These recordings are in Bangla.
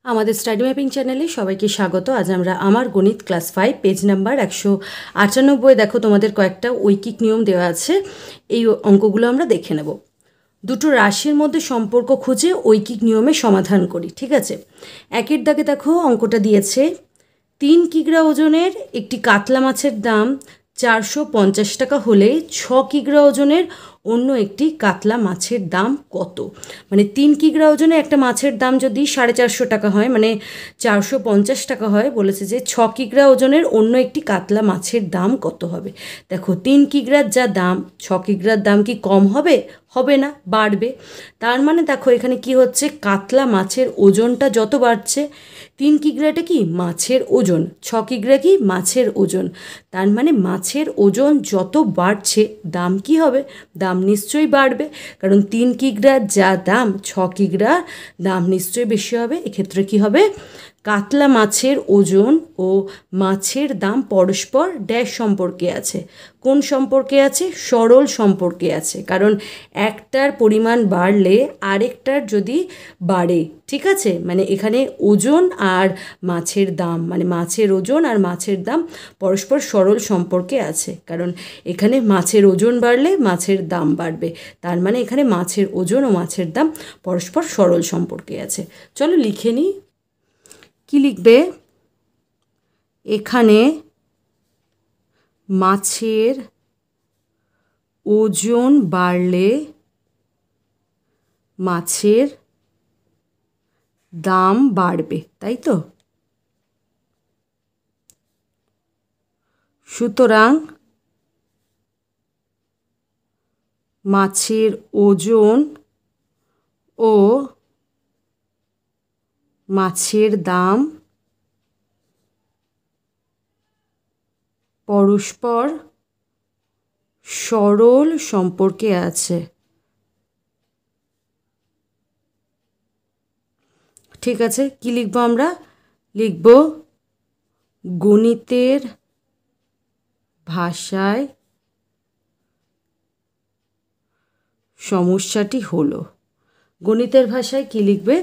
আমাদের স্টাডি ম্যাপিং চ্যানেলে সবাইকে স্বাগত। আজ আমরা আমার গণিত ক্লাস 5 পেজ নাম্বার 198 দেখো তোমাদের কয়েকটা ঐকিক নিয়ম দেওয়া আছে, এই অঙ্কগুলো আমরা দেখে নেব। দুটো রাশির মধ্যে সম্পর্ক খুঁজে ঐকিক নিয়মে সমাধান করি, ঠিক আছে। একের দাগে দেখো অঙ্কটা দিয়েছে 3 কিগ্রা ওজনের একটি কাতলা মাছের দাম 450 টাকা হলে 6 কিগ্রা ওজনের অন্য একটি কাতলা মাছের দাম কত। মানে 3 কিগ্রা ওজনের একটা মাছের দাম যদি 450 টাকা হয়, মানে 450 টাকা হয়, বলেছে যে 6 কিগ্রা ওজনের অন্য একটি কাতলা মাছের দাম কত হবে। দেখো 3 কিগ্রার যা দাম, 6 কিগ্রার দাম কি কম হবে? হবে না, বাড়বে। তার মানে দেখো এখানে কি হচ্ছে, কাতলা মাছের ওজনটা যত বাড়ছে, 3 কিগ্রাটা কি মাছের ওজন, 6 কিগ্রা কি মাছের ওজন, তার মানে মাছের ওজন যত বাড়ছে দাম কি হবে? দাম নিশ্চয়ই বাড়বে, কারণ 3 কিগ্রার যা দাম 6 কিগ্রার দাম নিশ্চয়ই বেশি হবে। এক্ষেত্রে কি হবে, কাতলা মাছের ওজন ও মাছের দাম পরস্পর ড্যাশ সম্পর্কে আছে। কোন সম্পর্কে আছে? সরল সম্পর্কে আছে, কারণ একটার পরিমাণ বাড়লে আরেকটার যদি বাড়ে, ঠিক আছে। মানে এখানে ওজন আর মাছের দাম, মানে মাছের ওজন আর মাছের দাম পরস্পর সরল সম্পর্কে আছে, কারণ এখানে মাছের ওজন বাড়লে মাছের দাম বাড়বে, তার মানে এখানে মাছের ওজন ও মাছের দাম পরস্পর সরল সম্পর্কে আছে। চলো লিখে নিই। কি লিখবে? এখানে মাছের ওজন বাড়লে মাছের দাম বাড়বে, তাই তো। সুতরাং মাছের ওজন ও মাছের দাম পরস্পর সরল সম্পর্কে আছে, ঠিক আছে। কি লিখবো আমরা? লিখব গণিতের ভাষায় সমস্যাটি হলো। গণিতের ভাষায় কি লিখবে?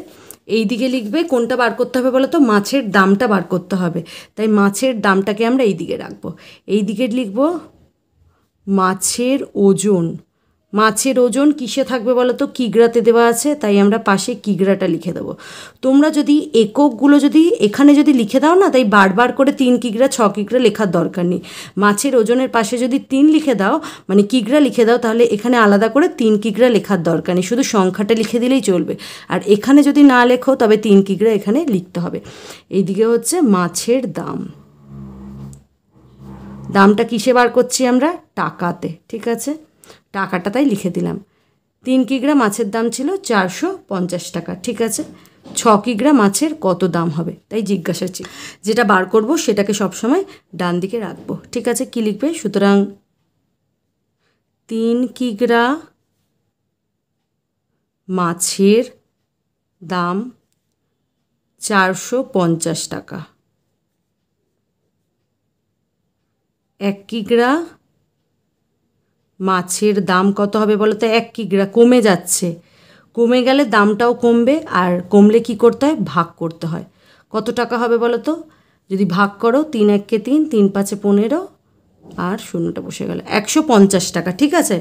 এই দিকে লিখবে, কোনটা বার করতে হবে বলো তো? মাছের দামটা বার করতে হবে, তাই মাছের দামটাকে আমরা এই দিকে রাখবো। এই দিকে লিখব মাছের ওজন। মাছের ওজন কিসে থাকবে বলো তো? কিগ্রাতে দেওয়া আছে, তাই আমরা পাশে কিগ্রাটা লিখে দেবো। তোমরা যদি এককগুলো যদি এখানে যদি লিখে দাও না, তাই বারবার করে 3 কিগ্রা 6 কিগ্রা লেখার দরকার নেই। মাছের ওজনের পাশে যদি 3 লিখে দাও, মানে কিগ্রা লিখে দাও, তাহলে এখানে আলাদা করে 3 কিগ্রা লেখার দরকার নেই, শুধু সংখ্যাটা লিখে দিলেই চলবে। আর এখানে যদি না লেখো তবে 3 কিগ্রা এখানে লিখতে হবে। এইদিকে হচ্ছে মাছের দাম। দামটা কিসে বার করছি আমরা? টাকাতে, ঠিক আছে। টাকাটা তাই লিখে দিলাম। 3 কিগ্রা মাছের দাম ছিল 450 টাকা, ঠিক আছে। 6 কিগ্রা মাছের কত দাম হবে, তাই জিজ্ঞাসা ছিল। যেটা বার করব সেটাকে সবসময় ডান দিকে রাখবো, ঠিক আছে। কি লিখবে? সুতরাং 3 কিগ্রা মাছের দাম 450 টাকা। 1 কিগ্রা মাছের দাম কত হবে বলো তো? 1 কিগ্রা কমে যাচ্ছে, কমে গেলে দামটাও কমবে, আর কমলে কি করতে হয়? ভাগ করতে হয়। কত টাকা হবে বলো তো? যদি ভাগ করো, 3 1 3, 3 5 15, আর শূন্যটা বসে গেল, 150 টাকা, ঠিক আছে।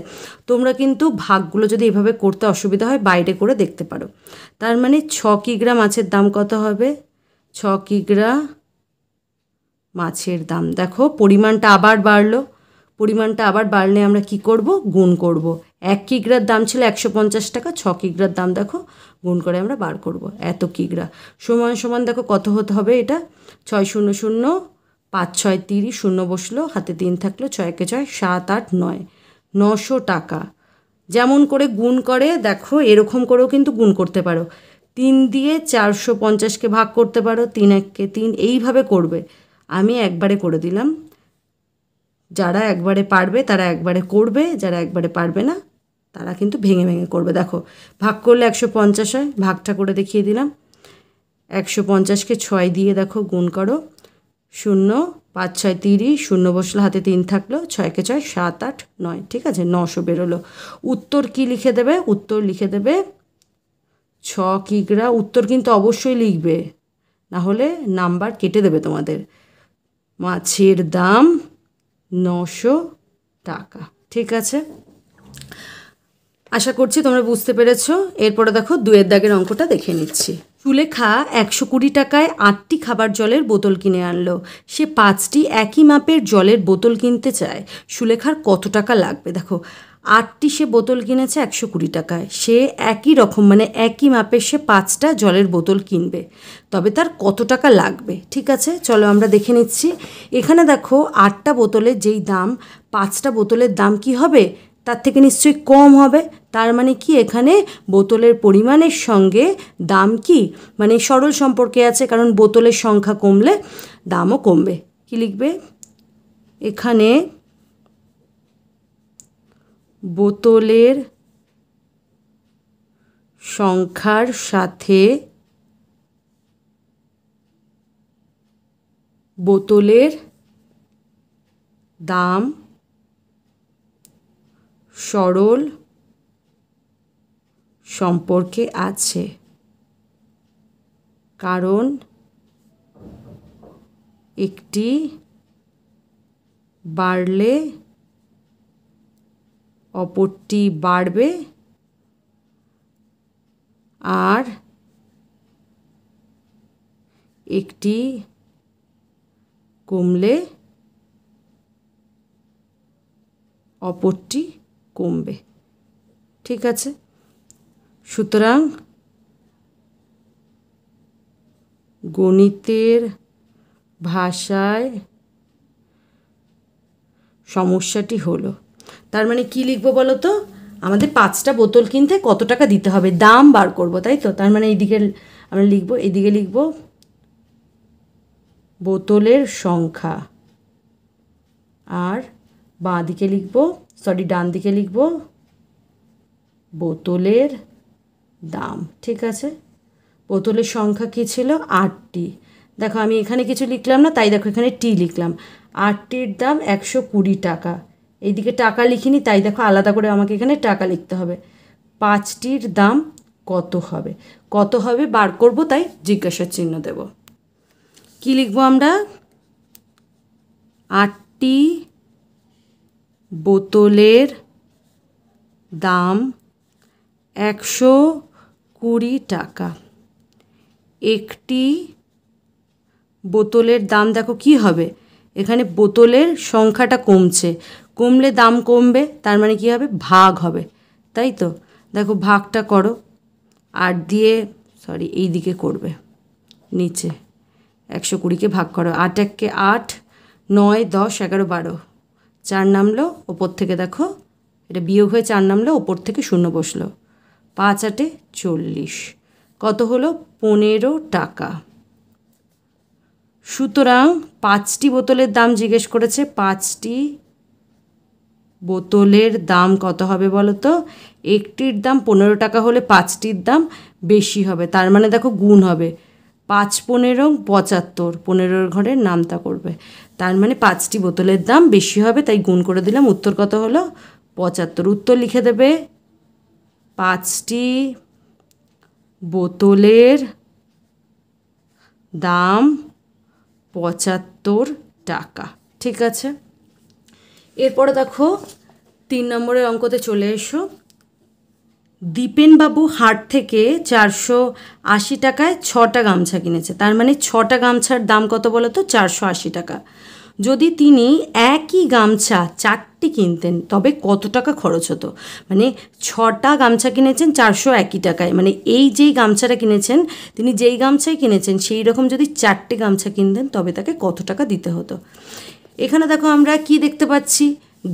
তোমরা কিন্তু ভাগগুলো যদি এভাবে করতে অসুবিধা হয় বাইরে করে দেখতে পারো। তার মানে 6 কিগ্রা মাছের দাম কত হবে? 6 কিগ্রা মাছের দাম, দেখো পরিমাণটা আবার বাড়লো। পরিমাণটা আবার বাড়লে আমরা কি করব? গুণ করব। 1 কিগ্রার দাম ছিল 150 টাকা, 6 কিগ্রার দাম দেখো গুণ করে আমরা বার করব। এত কিগ্রা সমান সমান দেখো কত হতে হবে এটা? 6 0 0, 5 6 30, শূন্য বসলো, হাতে 3 থাকলো, 6 কে 6, 7 8 9, 900 টাকা। যেমন করে গুণ করে দেখো এরকম করেও কিন্তু গুণ করতে পারো। 3 দিয়ে 450কে ভাগ করতে পারো, 3 1 3, এইভাবে করবে। আমি একবারে করে দিলাম। যারা একবারে পারবে তারা একবারে করবে, যারা একবারে পারবে না তারা কিন্তু ভেঙে ভেঙে করবে। দেখো ভাগ করলে 150 হয়, ভাগটা করে দেখিয়ে দিলাম। 150কে 6 দিয়ে দেখো গুণ করো, 0 5 6 30, শূন্য বসলো, হাতে 3 থাকলো, 6 কে 6, 7 8 9, ঠিক আছে। 900 বেরোলো। উত্তর কি লিখে দেবে? উত্তর লিখে দেবে 6 কিগ্রা। উত্তর কিন্তু অবশ্যই লিখবে, না হলে নাম্বার কেটে দেবে তোমাদের। মাছের দাম 900 টাকা। ঠিক আছে, আশা করছি তোমরা বুঝতে পেরেছো। এরপরে দেখো 2 দাগের অঙ্কটা দেখে নিচ্ছি। সুলেখা 120 টাকায় 8টি খাবার জলের বোতল কিনে আনলো। সে 5টি একই মাপের জলের বোতল কিনতে চায়। সুলেখার কত টাকা লাগবে? দেখো 8টি সে বোতল কিনেছে 120 টাকায়। সে একই রকম মানে একই মাপের সে 5টা জলের বোতল কিনবে, তবে তার কত টাকা লাগবে? ঠিক আছে, চলো আমরা দেখে নিচ্ছি। এখানে দেখো 8টা বোতলের যেই দাম, 5টা বোতলের দাম কি হবে? তার থেকে নিশ্চয়ই কম হবে। তার মানে কি এখানে বোতলের পরিমাণের সঙ্গে দাম কি মানে সরল সম্পর্কে আছে, কারণ বোতলের সংখ্যা কমলে দামও কমবে। কি লিখবে এখানে? বোতলের সংখ্যার সাথে বোতলের দাম সরল সম্পর্কে আছে, কারণ একটি বাড়লে অপরটি বাড়বে আর একটি কমলে অপরটি কমবে। ঠিক আছে, সুতরাং গণিতের ভাষায় সমস্যাটি হলো, তার মানে কি লিখবো বলো তো? আমাদের 5টা বোতল কিনতে কত টাকা দিতে হবে দাম বার করব, তাই তো? তার মানে এইদিকে আমরা লিখবো, এইদিকে লিখবো বোতলের সংখ্যা, আর বাঁ দিকে লিখবো ডান দিকে লিখবো বোতলের দাম। ঠিক আছে, বোতলের সংখ্যা কী ছিল? 8টি। দেখো আমি এখানে কিছু লিখলাম না, তাই দেখো এখানে টি লিখলাম। 8টির দাম 120 টাকা। এইদিকে টাকা লিখিনি, তাই দেখো আলাদা করে আমাকে এখানে টাকা লিখতে হবে। 5টির দাম কত হবে? কত হবে বার করব, তাই জিজ্ঞাসা চিহ্ন দেব। কি লিখবো আমরা? 8টি বোতলের দাম 120 টাকা। একটি বোতলের দাম দেখো কি হবে, এখানে বোতলের সংখ্যাটা কমছে, কমলে দাম কমবে, তার মানে কি হবে? ভাগ হবে, তাই তো? দেখো ভাগটা করো, 8 দিয়ে এই দিকে করবে, নিচে 120কে ভাগ করো। 8 1 8, 9 10 11 12, 4 নামলো ওপর থেকে, দেখো এটা বিয়োগ হয়ে 4 নামলো, ওপর থেকে 0 বসলো। 5 8 40, কত হলো? 15 টাকা। সুতরাং 5টি বোতলের দাম জিজ্ঞেস করেছে, 5টি বোতলের দাম কত হবে বলো তো? একটির দাম 15 টাকা হলে 5টির দাম বেশি হবে, তার মানে দেখো গুণ হবে। 5 15 75, 15 ঘরের নামতা করবে, তার মানে 5টি বোতলের দাম বেশি হবে, তাই গুণ করে দিলাম। উত্তর কত হলো? 75। উত্তর লিখে দেবে 5টি বোতলের দাম 75 টাকা। ঠিক আছে, এরপরে দেখো 3 নম্বরের অঙ্কতে চলে এসো। দীপেনবাবু হাট থেকে 480 টাকায় 6টা গামছা কিনেছে। তার মানে 6টা গামছার দাম কত বলো তো? 480 টাকা। যদি তিনি একই গামছা 4টি কিনতেন তবে কত টাকা খরচ হতো? মানে 6টা গামছা কিনেছেন 480 টাকায়, মানে এই যেই গামছাটা কিনেছেন, তিনি যেই গামছাই কিনেছেন সেই রকম যদি 4টি গামছা কিনতেন তবে তাকে কত টাকা দিতে হতো? এখানে দেখো আমরা কি দেখতে পাচ্ছি?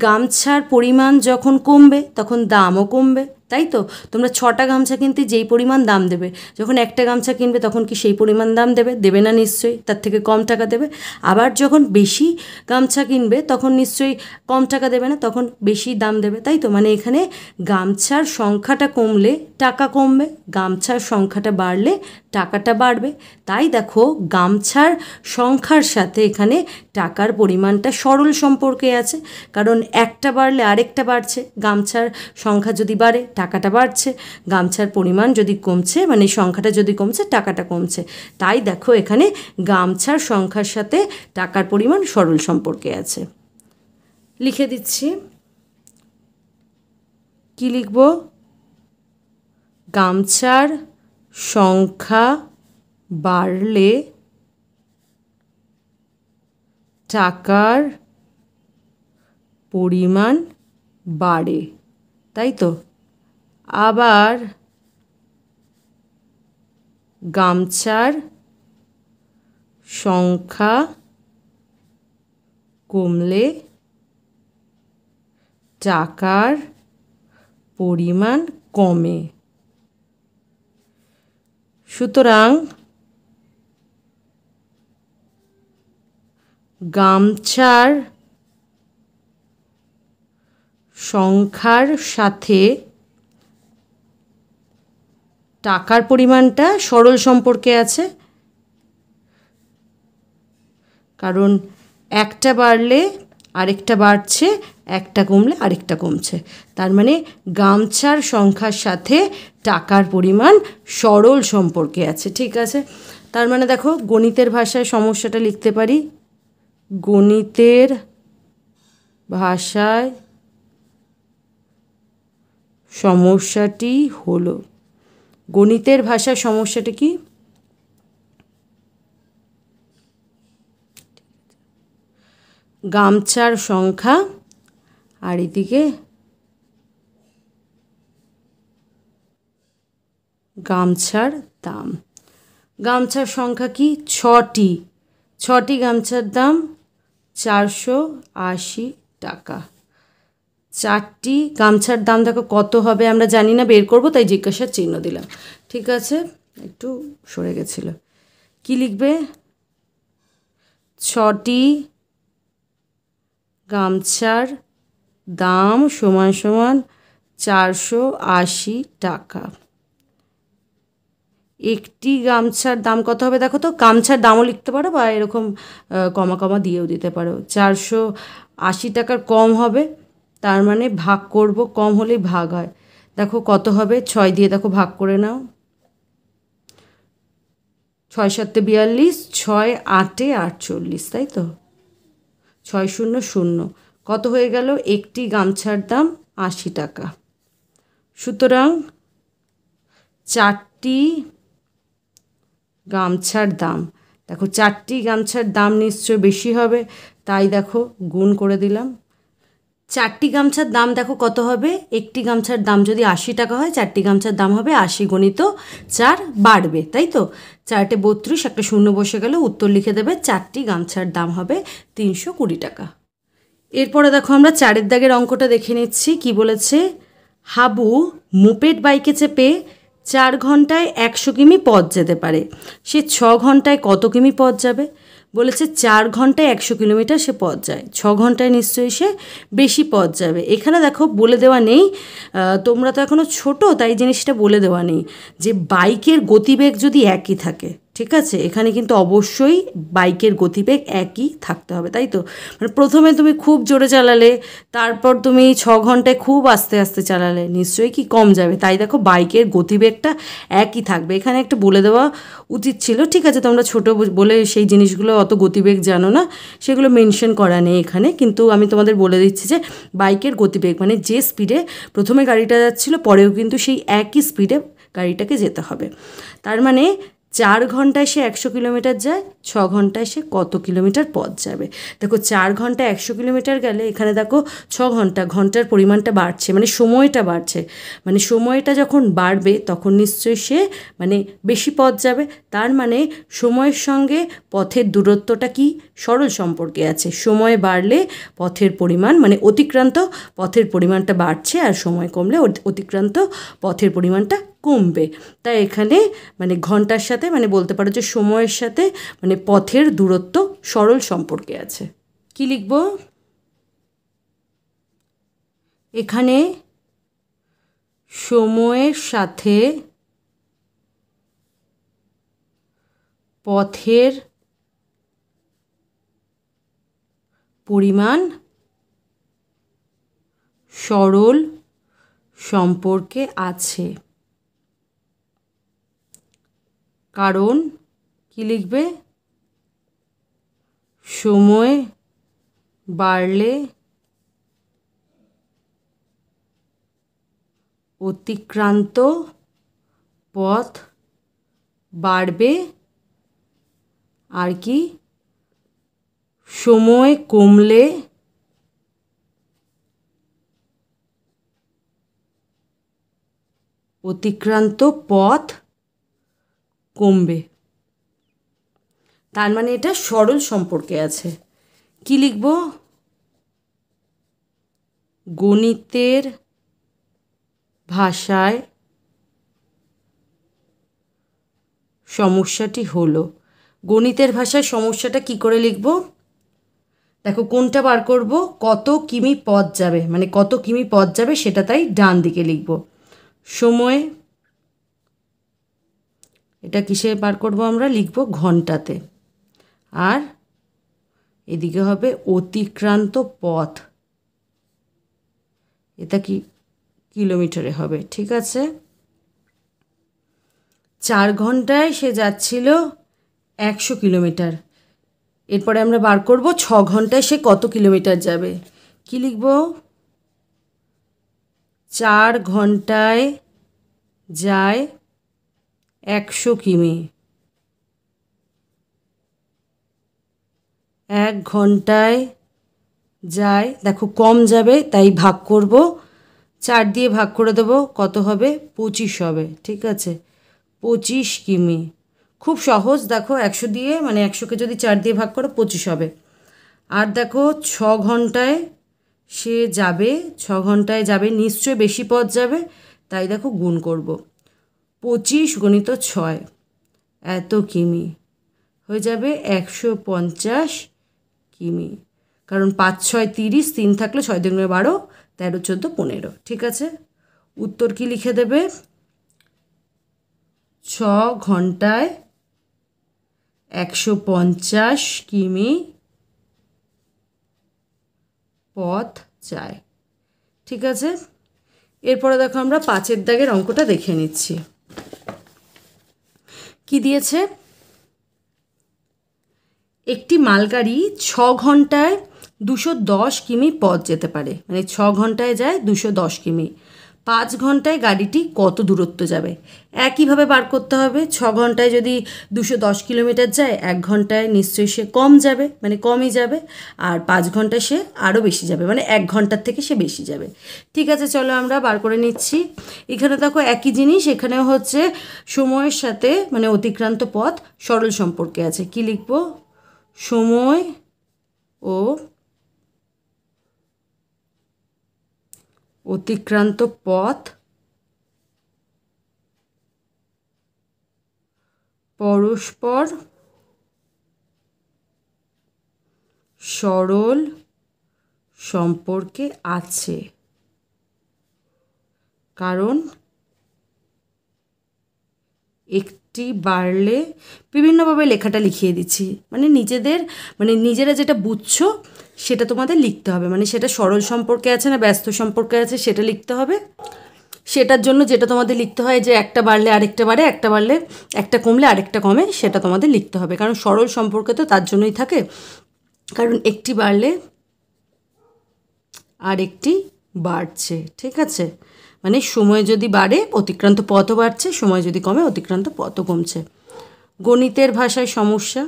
গামছার পরিমাণ যখন কমবে তখন দামও কমবে, তাই তো? তোমরা 6টা গামছা কিনতে যেই পরিমাণ দাম দেবে, যখন একটা গামছা কিনবে তখন কি সেই পরিমাণ দাম দেবে? দেবে না নিশ্চয়ই, তার থেকে কম টাকা দেবে। আবার যখন বেশি গামছা কিনবে তখন নিশ্চয়ই কম টাকা দেবে না, তখন বেশি দাম দেবে, তাই তো? মানে এখানে গামছার সংখ্যাটা কমলে টাকা কমবে, গামছার সংখ্যাটা বাড়লে টাকাটা বাড়বে। তাই দেখো গামছার সংখ্যার সাথে এখানে টাকার পরিমাণটা সরল সম্পর্কে আছে, কারণ একটা বাড়লে আরেকটা বাড়ছে। গামছার সংখ্যা যদি বাড়ে টাকাটা বাড়ছে, গামছার পরিমাণ যদি কমছে মানে সংখ্যাটা যদি কমছে টাকাটা কমছে। তাই দেখো এখানে গামছার সংখ্যার সাথে টাকার পরিমাণ সরল সম্পর্কে আছে। লিখে দিচ্ছি, কি লিখব? গামছার সংখ্যা বাড়লে টাকার পরিমাণ বাড়ে, তাই তো। আবার গামছার সংখ্যা কমলে টাকার পরিমাণ কমে। সুতরাং গামছার সংখ্যার সাথে টাকার পরিমাণটা সরল সম্পর্কে আছে, কারণ একটা বাড়লে আরেকটা বাড়ছে, একটা কমলে আরেকটা কমছে। তার মানে গামছার সংখ্যার সাথে টাকার পরিমাণ সরল সম্পর্কে আছে। ঠিক আছে, তার মানে দেখো গণিতের ভাষায় সমস্যাটা লিখতে পারি। গণিতের ভাষায় সমস্যাটি হলো, গণিতের ভাষায় সমস্যাটি কি? গামছার সংখ্যা আর এদিকে গামছার দাম। গামছার সংখ্যা কি? 6টি। 6টি গামছার দাম 480 টাকা। 4টি গামছার দাম দেখো কত হবে আমরা জানি না, বের করব, তাই জিজ্ঞাসার চিহ্ন দিলাম। ঠিক আছে, একটু সরে গেছিল। কি লিখবে? 6টি গামছার দাম সমান সমান 480 টাকা। একটি গামছার দাম কত হবে দেখো তো? গামছার দামও লিখতে পারো বা এরকম কমা কমা দিয়েও দিতে পারো। 480 টাকার কম হবে, তার মানে ভাগ করব, কম হলেই ভাগ হয়। দেখো কত হবে, 6 দিয়ে দেখো ভাগ করে নাও। 6 7 42, 6 8 48, তাই তো। 6 0 0 কত হয়ে গেল? একটি গামছার দাম 80 টাকা। সুতরাং 4টি গামছার দাম, দেখো 4টি গামছার দাম নিশ্চয় বেশি হবে, তাই দেখো গুণ করে দিলাম। 4টি গামছার দাম দেখো কত হবে? একটি গামছার দাম যদি 80 টাকা হয়, 4টি গামছার দাম হবে 80 গণিত 4 বাড়বে, তাই তো। 4টে 32, একটা শূন্য বসে গেল, উত্তর লিখে দেবে 4টি গামছার দাম হবে 320 টাকা। এরপরে দেখো আমরা 4এর দাগের অঙ্কটা দেখে নিচ্ছি। কি বলেছে? হাবু মোপেড বাইকে চেপে 4 ঘন্টায় 100 কিমি পথ যেতে পারে, সে 6 ঘন্টায় কত কিমি পথ যাবে? বলেছে 4 ঘন্টায় 100 কিলোমিটার সে পথ যায়, 6 ঘন্টায় নিশ্চয়ই সে বেশি পথ যাবে। এখানে দেখো বলে দেওয়া নেই, তোমরা তো এখনও ছোটো, তাই জিনিসটা বলে দেওয়া নেই যে বাইকের গতিবেগ যদি একই থাকে। ঠিক আছে, এখানে কিন্তু অবশ্যই বাইকের গতিবেগ একই থাকতে হবে, তাই তো। মানে প্রথমে তুমি খুব জোরে চালালে, তারপর তুমি 6 ঘন্টায় খুব আস্তে আস্তে চালালে, নিশ্চয়ই কি কম যাবে। তাই দেখো বাইকের গতিবেগটা একই থাকবে, এখানে একটা বলে দেওয়া উচিত ছিল। ঠিক আছে, তোমরা ছোটো বলে সেই জিনিসগুলো অত গতিবেগ জানো না, সেগুলো মেনশন করা নেই এখানে, কিন্তু আমি তোমাদের বলে দিচ্ছি যে বাইকের গতিবেগ মানে যে স্পিডে প্রথমে গাড়িটা যাচ্ছিল, পরেও কিন্তু সেই একই স্পিডে গাড়িটাকে যেতে হবে। তার মানে 4 ঘন্টায় সে 100 কিলোমিটার যায়, 6 ঘন্টায় সে কত কিলোমিটার পথ যাবে? দেখো 4 ঘন্টায় 100 কিলোমিটার গেলে এখানে দেখো 6 ঘন্টা, ঘন্টার পরিমাণটা বাড়ছে, মানে সময়টা বাড়ছে, মানে সময়টা যখন বাড়বে তখন নিশ্চয়ই সে মানে বেশি পথ যাবে। তার মানে সময়ের সঙ্গে পথের দূরত্বটা কি সরল সম্পর্কে আছে। সময় বাড়লে পথের পরিমাণ মানে অতিক্রান্ত পথের পরিমাণটা বাড়ছে, আর সময় কমলে অতিক্রান্ত পথের পরিমাণটা কমবে। তাই এখানে মানে ঘন্টার সাথে মানে বলতে পারো যে সময়ের সাথে মানে পথের দূরত্ব সরল সম্পর্কে আছে। কি লিখব? এখানে সময়ের সাথে পথের পরিমাণ সরল সম্পর্কে আছে। কারণ কি লিখবে? সময় বাড়লে অতিক্রান্ত পথ বাড়বে। আর কি? সময় কমলে অতিক্রান্ত পথ কমবে। তার মানে এটা সরল সম্পর্কে আছে। কি লিখব? গণিতের ভাষায় সমস্যাটি হলো। গণিতের ভাষায় সমস্যাটা কি করে লিখব? দেখো কোনটা বার করব? কত কিমি পথ যাবে, মানে কত কিমি পথ যাবে সেটা তাই ডান দিকে লিখব। সময়, এটা কিসে বার করব? আমরা লিখব ঘন্টাতে। আর এদিকে হবে অতিক্রান্ত পথ, এটা কি কিলোমিটারে হবে। ঠিক আছে। 4 ঘন্টায় সে যাচ্ছিল 100 কিলোমিটার। এরপরে আমরা বার করব 6 ঘন্টায় সে কত কিলোমিটার যাবে। কি লিখব? 4 ঘন্টায় যায় 100 কিমি। 1 ঘন্টায় যায়, দেখো কম যাবে তাই ভাগ করব, 4 দিয়ে ভাগ করে দেব, কত হবে? 25 হবে। ঠিক আছে, 25 কিমি। খুব সহজ। দেখো 100 দিয়ে, মানে 100কে যদি 4 দিয়ে ভাগ করো 25 হবে। আর দেখো 6 ঘন্টায় সে যাবে, 6 ঘন্টায় যাবে, নিশ্চয়ই বেশি পথ যাবে, তাই দেখো গুণ করব। 25 গুণিত 6 এত কিমি, হয়ে যাবে 150 কিমি। কারণ 5 6 30, 3 থাকলে 6 দুগুণে 12, 13 14 15। ঠিক আছে, উত্তর কি লিখে দেবে? 6 ঘন্টায় 150 কিমি পথ যায়। ঠিক আছে, এরপরে দেখো আমরা 5-এর দাগের অঙ্কটা দেখে নিচ্ছি। কি দিয়েছে? একটি মালগাড়ি 6 ঘন্টায় 210 কিমি পথ যেতে পারে, মানে 6 ঘন্টায় যায় 210 কিমি। 5 ঘন্টায় গাড়িটি কত দূরত্ব যাবে? একইভাবে বার করতে হবে। 6 ঘন্টায় যদি 210 কিলোমিটার যায়, 1 ঘন্টায় নিশ্চয়ই সে কম যাবে, মানে কমই যাবে। আর 5 ঘন্টায় সে আরও বেশি যাবে, মানে 1 ঘন্টার থেকে সে বেশি যাবে। ঠিক আছে, চলো আমরা বার করে নিচ্ছি। এখানে দেখো একই জিনিস, এখানেও হচ্ছে সময়ের সাথে মানে অতিক্রান্ত পথ সরল সম্পর্কে আছে। কি লিখব? সময় ও অতিক্রান্ত পথ পরস্পর সরল সম্পর্কে আছে। কারণ একটি বাড়লে, বিভিন্নভাবে লেখাটা লিখিয়ে দিচ্ছি, মানে নিজেরা যেটা বুঝছো সেটা তোমাদের লিখতে হবে। মানে সেটা সরল সম্পর্কে আছে না ব্যস্ত সম্পর্কে আছে সেটা লিখতে হবে। সেটার জন্য যেটা তোমাদের লিখতে হয় যে একটা বাড়লে আরেকটা বাড়ে, একটা বাড়লে একটা কমলে আরেকটা কমে, সেটা তোমাদের লিখতে হবে। কারণ সরল সম্পর্কে তো তার জন্যই থাকে, কারণ একটি বাড়লে আরেকটি বাড়ছে। ঠিক আছে, মানে সময় যদি বাড়ে অতিক্রান্ত পথও বাড়ছে, সময় যদি কমে অতিক্রান্ত পথও কমছে। গণিতের ভাষায় সমস্যা।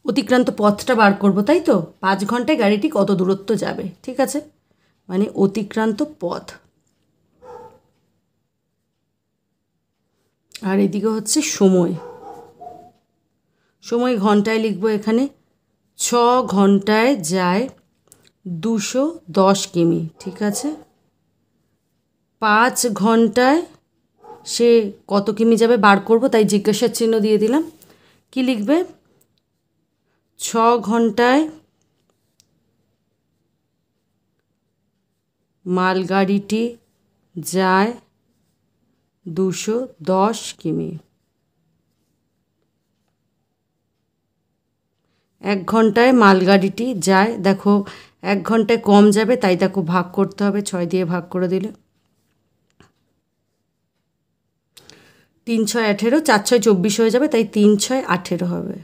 অতিক্রান্ত পথটা বার করব, তাই তো? 5 ঘন্টায় গাড়িটি কত দূরত্ব যাবে। ঠিক আছে, মানে অতিক্রান্ত পথ। আর এদিকে হচ্ছে সময়। সময় ঘন্টায় লিখব এখানে। 6 ঘন্টায় যায় 210 কিমি। ঠিক আছে, 5 ঘন্টায় সে কত কিমি যাবে বার করব, তাই জিজ্ঞাসার চিহ্ন দিয়ে দিলাম। কি লিখবে? 6 ঘন্টায় মালগাড়িটি যায় 210 কিমি। 1 ঘন্টায় মালগাড়িটি যায়, দেখো 1 ঘন্টায় কম যাবে, তাই দেখো ভাগ করতে হবে, 6 দিয়ে ভাগ করে দিলে 3 6 18, 4 6 24 হয়ে যাবে, তাই 3 6 18 হবে।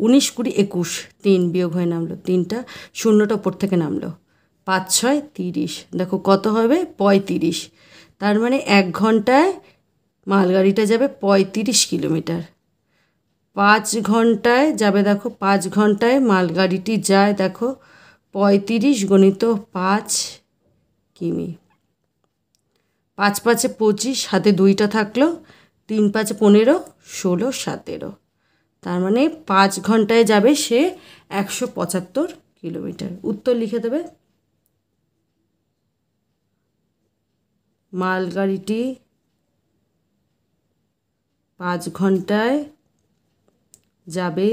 19 20 21, 3 বিয়োগ হয়ে নামলো, 3টা শূন্যটা ওপর থেকে নামলো, 5 6 30, দেখো কত হবে 35। তার মানে 1 ঘন্টায় মালগাড়িটা যাবে 35 কিলোমিটার। 5 ঘন্টায় যাবে, দেখো 5 ঘন্টায় মালগাড়িটি যায়, দেখো 35 গণিত 5 কিমি। 5 5 25, হাতে 2টা থাকলো, 3 5 15, 16 17। তার মানে 5 ঘন্টায় যাবে সে 175 কিলোমিটার। উত্তর লিখে দেবে। মালগাড়িটি 5 ঘন্টায় যাবে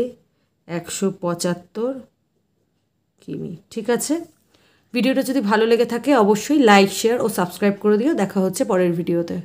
175 কিমি। ঠিক আছে, ভিডিওটা যদি ভালো লেগে থাকে অবশ্যই লাইক শেয়ার ও সাবস্ক্রাইব করে দিও। দেখা হচ্ছে পরের ভিডিওতে।